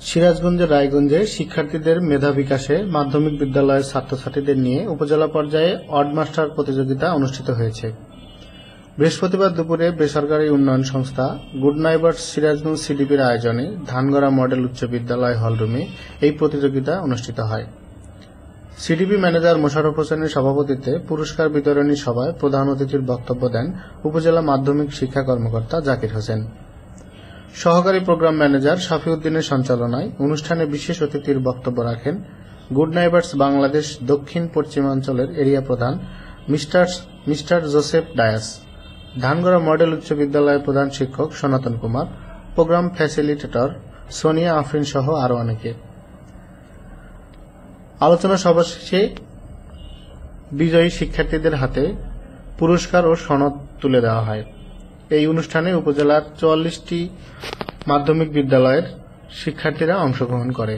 সিরাজগঞ্জের রায়গঞ্জে শিক্ষার্থীদের মেধা বিকাশে মাধ্যমিক বিদ্যালয়ের ছাত্রছাত্রীদের নিয়ে উপজেলা পর্যায়ে অড মাস্টার প্রতিযোগিতা অনুষ্ঠিত হয়েছে। বৃহস্পতিবার দুপুরে বেসরকারি উন্নয়ন সংস্থা গুড নাইবার্স সিরাজগঞ্জ সিডিপির আয়োজনে ধানগড়া মডেল উচ্চ বিদ্যালয় হলরুমে এই প্রতিযোগিতা অনুষ্ঠিত হয়। সিডিপি ম্যানেজার মোশাররফ হোসেনের সভাপতিত্বে পুরস্কার বিতরণী সভায় প্রধান অতিথির বক্তব্য দেন উপজেলা মাধ্যমিক শিক্ষা কর্মকর্তা জাকির হোসেন। সহকারী প্রোগ্রাম ম্যানেজার শাফিউদ্দিনের সঞ্চালনায় অনুষ্ঠানে বিশেষ অতিথির বক্তব্য রাখেন গুড নাইবার্স বাংলাদেশ দক্ষিণ পশ্চিমাঞ্চলের এরিয়া প্রধান mister Joseph Dias, Dhangara model উচ্চ বিদ্যালয়ের প্রধান শিক্ষক সনাতন কুমার, প্রোগ্রাম ফ্যাসিলিটেটর সোনিয়া আফরিন সহ আরও অনেকে। আলোচনা সভা শেষে বিজয়ী শিক্ষার্থীদের হাতে পুরস্কার ও সনদ তুলে দেওয়া হয়। এই অনুষ্ঠানে উপজেলার ৪৪টি মাধ্যমিক বিদ্যালয়ের শিক্ষার্থীরা অংশগ্রহণ করে।